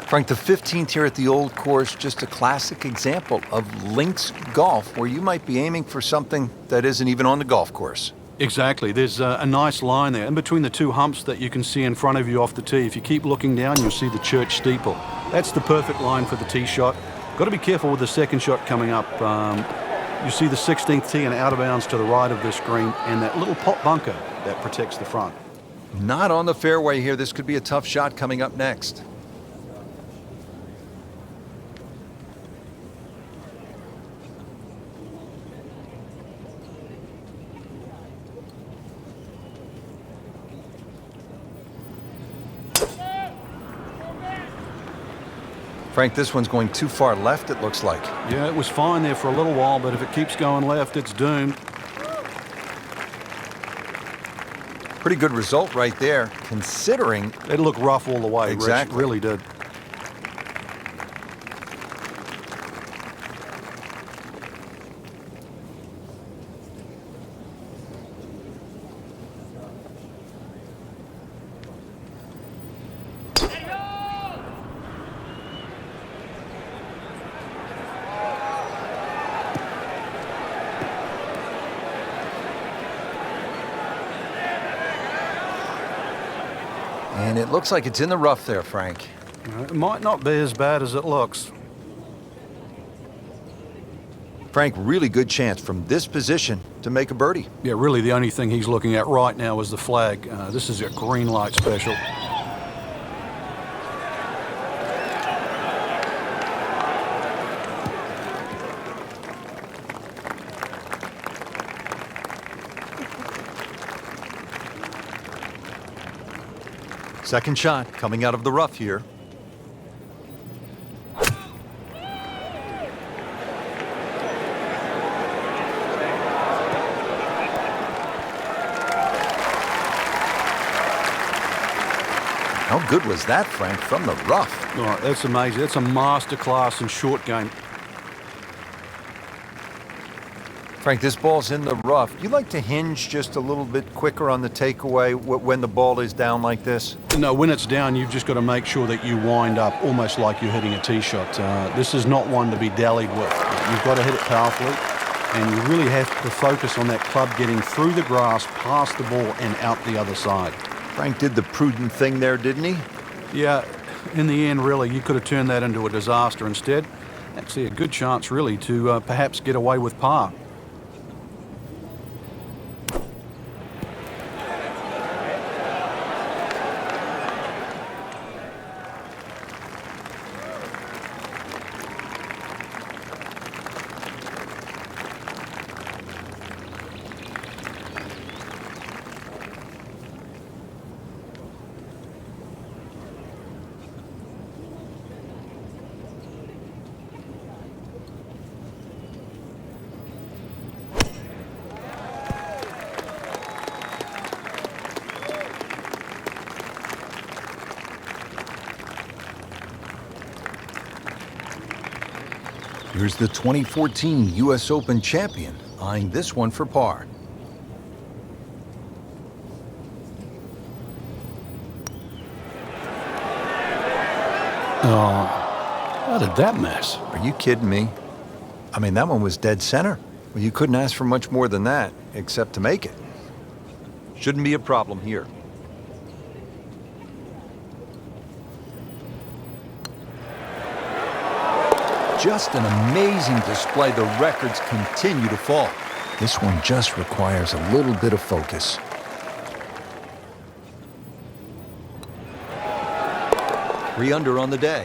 Frank, the 15th here at the Old Course, just a classic example of links golf where you might be aiming for something that isn't even on the golf course. Exactly. There's a nice line there in between the two humps that you can see in front of you off the tee. If you keep looking down, you'll see the church steeple. That's the perfect line for the tee shot. Got to be careful with the second shot coming up. You see the 16th tee and out of bounds to the right of this green and that little pot bunker that protects the front. Not on the fairway here. This could be a tough shot coming up next. Frank, this one's going too far left, it looks like. Yeah, it was fine there for a little while, but if it keeps going left, it's doomed. Pretty good result right there, considering... It looked rough all the way, Exactly. Rich. It really did. And it looks like it's in the rough there, Frank. It might not be as bad as it looks. Frank, really good chance from this position to make a birdie. Yeah, really the only thing he's looking at right now is the flag. This is a green light special. Second shot coming out of the rough here. How good was that, Frank, from the rough? Oh, that's amazing. That's a masterclass in short game. Frank, this ball's in the rough. You like to hinge just a little bit quicker on the takeaway when the ball is down like this? No, when it's down, you've just got to make sure that you wind up almost like you're hitting a tee shot. This is not one to be dallied with. You've got to hit it powerfully, and you really have to focus on that club getting through the grass, past the ball, and out the other side. Frank did the prudent thing there, didn't he? Yeah, in the end, really, you could have turned that into a disaster instead. Actually, a good chance, really, to perhaps get away with par. Here's the 2014 U.S. Open champion, eyeing this one for par. Oh, how did that miss? Are you kidding me? I mean, that one was dead center. Well, you couldn't ask for much more than that, except to make it. Shouldn't be a problem here. Just an amazing display. The records continue to fall. This one just requires a little bit of focus. Three under on the day.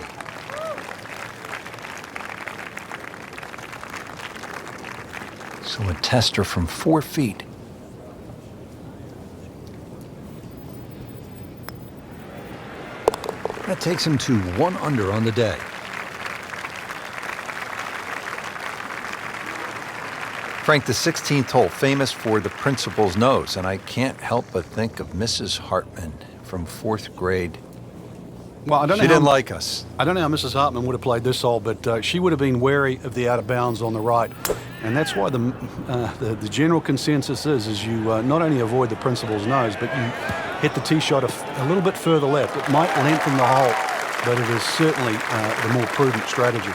So a tester from 4 feet. That takes him to 1 under on the day. Frank, the 16th hole, famous for the principal's nose, and I can't help but think of Mrs. Hartman from 4th grade. Well, I don't know. She didn't like us. I don't know how Mrs. Hartman would have played this hole, but she would have been wary of the out of bounds on the right, and that's why the general consensus is you not only avoid the principal's nose, but you hit the tee shot a little bit further left. It might lengthen the hole, but it is certainly the more prudent strategy.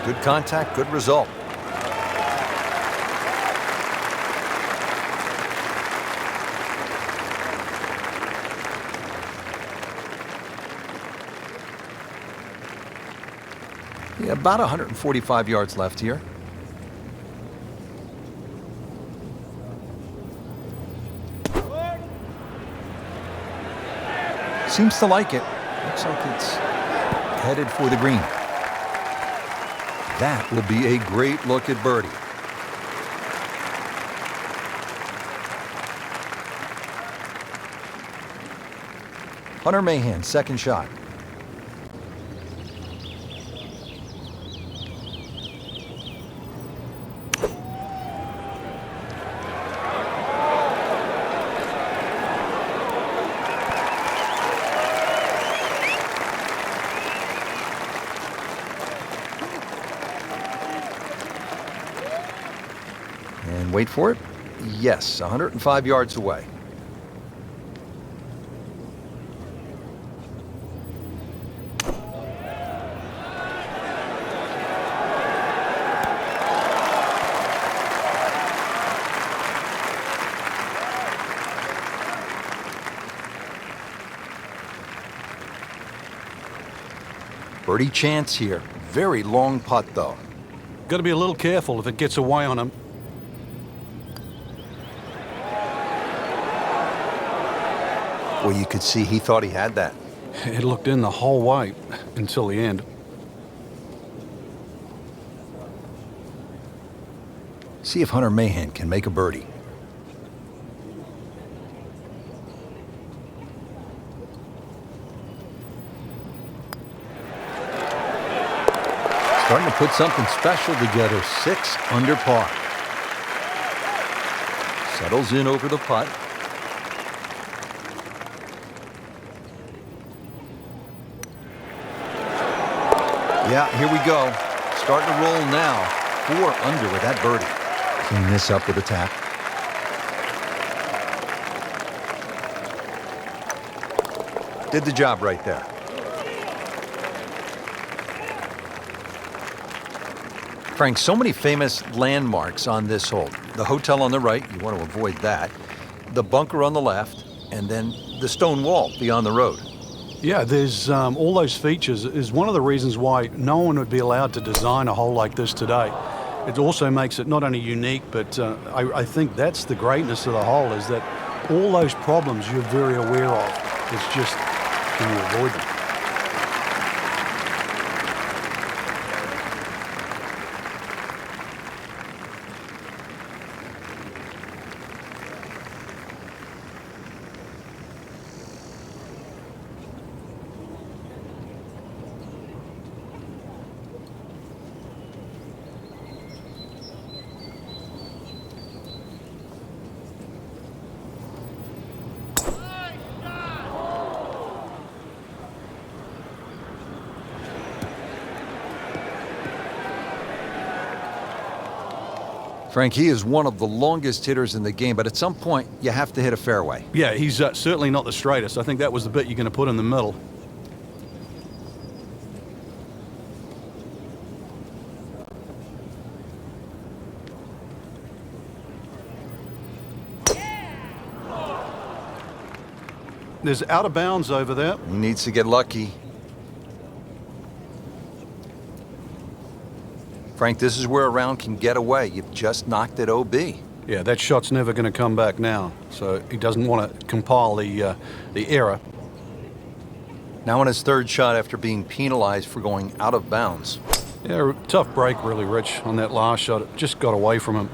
Good contact, good result. Yeah, about 145 yards left here. Seems to like it. Looks like it's headed for the green. That will be a great look at birdie. Hunter Mahan, second shot. And wait for it. Yes, 105 yards away. Birdie chance here. Very long putt, though. Got to be a little careful if it gets away on him. Well, you could see he thought he had that. It looked in the whole way until the end. See if Hunter Mahan can make a birdie. Starting to put something special together. 6 under par. Settles in over the putt. Yeah, here we go. Starting to roll now. 4 under with that birdie. Clean this up with a tap. Did the job right there. Frank, so many famous landmarks on this hole. The hotel on the right, you want to avoid that. The bunker on the left, and then the stone wall beyond the road. Yeah, there's all those features is one of the reasons why no one would be allowed to design a hole like this today. It also makes it not only unique, but I think that's the greatness of the hole, is that all those problems you're very aware of. It's just, can you avoid them? Frank, he is one of the longest hitters in the game, but at some point, you have to hit a fairway. Yeah, he's certainly not the straightest. I think that was the bit you're going to put in the middle. There's out of bounds over there. He needs to get lucky. Frank, this is where a round can get away. You've just knocked it OB. Yeah, that shot's never going to come back now, so he doesn't want to compile the error. Now on his third shot after being penalized for going out of bounds. Yeah, tough break really, Rich, on that last shot. It just got away from him.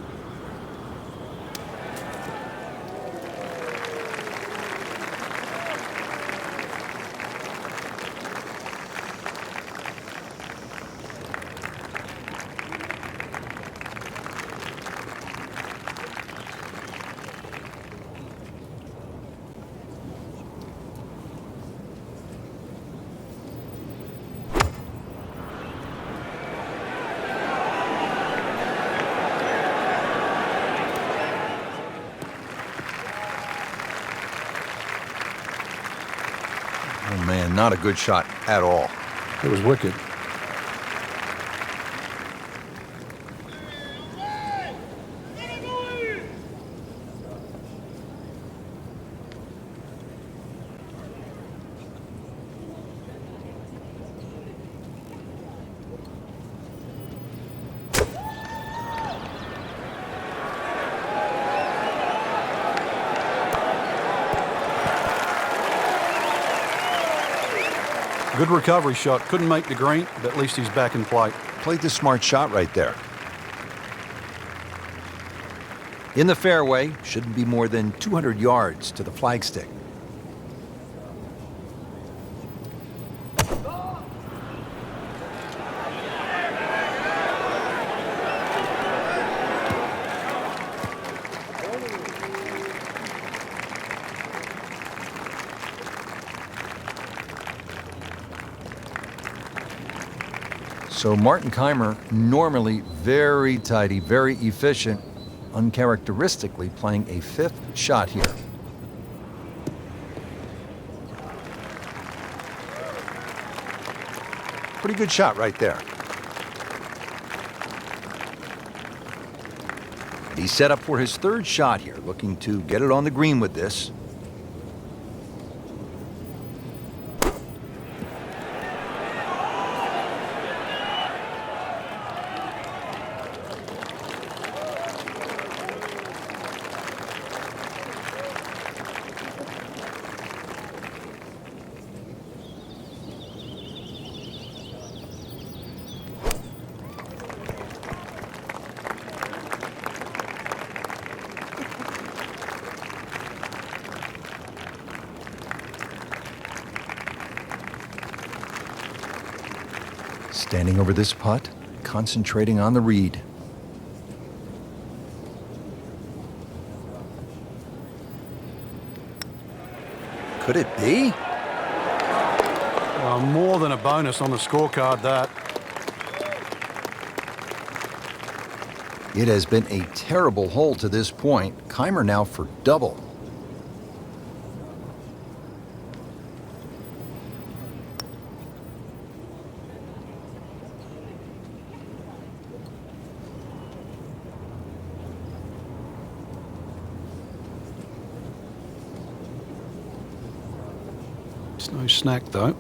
Oh, man, not a good shot at all. It was wicked. Good recovery shot. Couldn't make the green, but at least he's back in play. Played the smart shot right there. In the fairway, shouldn't be more than 200 yards to the flagstick. So Martin Kaymer, normally very tidy, very efficient, uncharacteristically playing a fifth shot here. Pretty good shot right there. He's set up for his third shot here, looking to get it on the green with this. Standing over this putt, concentrating on the read. Could it be? More than a bonus on the scorecard, that. It has been a terrible hole to this point. Kaymer now for double. It's no snack, though.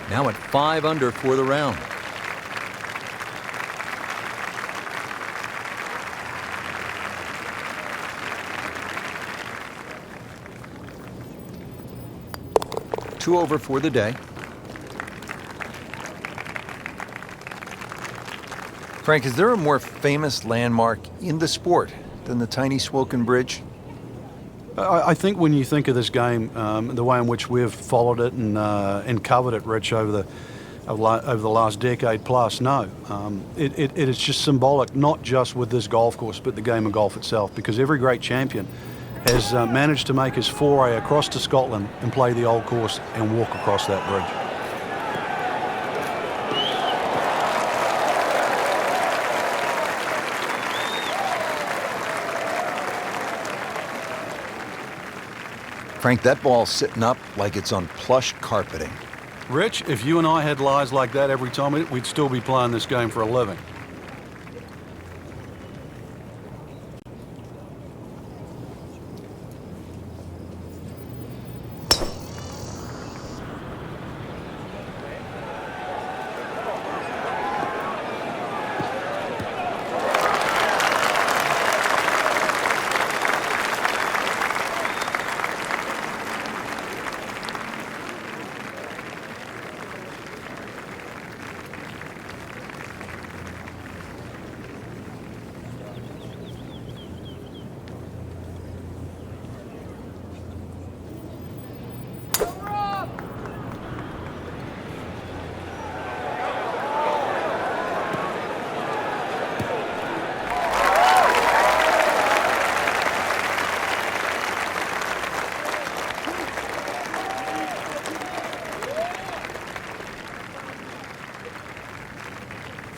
Now at 5 under for the round. Two over for the day. Frank, is there a more famous landmark in the sport than the tiny Swoken Bridge? I think when you think of this game, the way in which we've followed it and covered it, Rich, over the last decade plus, no. It is just symbolic, not just with this golf course, but the game of golf itself, because every great champion has managed to make his foray across to Scotland and play the old course and walk across that bridge. Frank, that ball's sitting up like it's on plush carpeting. Rich, if you and I had lies like that every time, we'd still be playing this game for a living.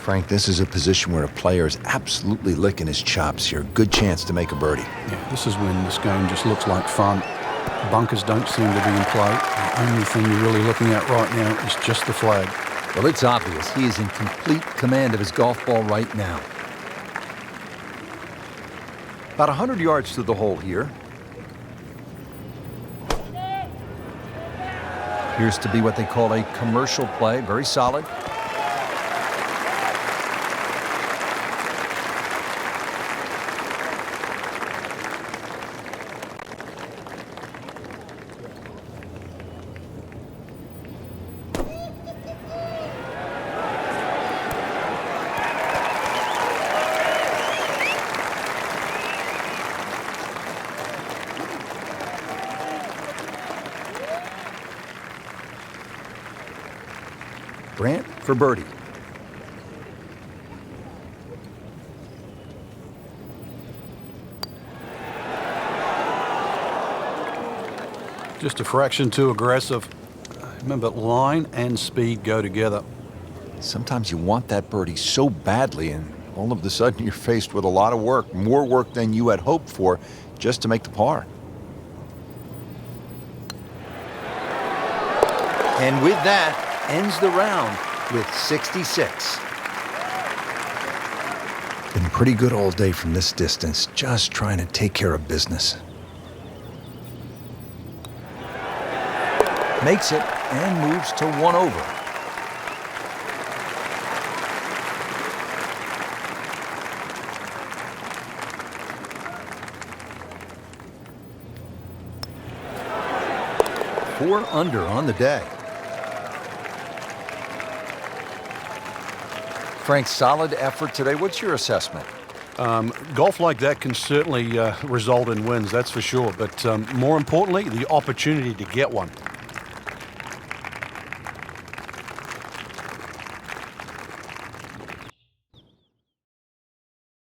Frank, this is a position where a player is absolutely licking his chops here. Good chance to make a birdie. Yeah, this is when this game just looks like fun. Bunkers don't seem to be in play. The only thing you're really looking at right now is just the flag. Well, it's obvious he is in complete command of his golf ball right now. About 100 yards to the hole here. Appears to be what they call a commercial play. Very solid. Brant for birdie. Just a fraction too aggressive. Remember, line and speed go together. Sometimes you want that birdie so badly, and all of a sudden you're faced with a lot of work, more work than you had hoped for, just to make the par. And with that, ends the round with 66. Been pretty good all day from this distance, just trying to take care of business. Makes it and moves to 1 over. Four under on the day. Frank, solid effort today. What's your assessment? Golf like that can certainly result in wins, that's for sure. But more importantly, the opportunity to get one.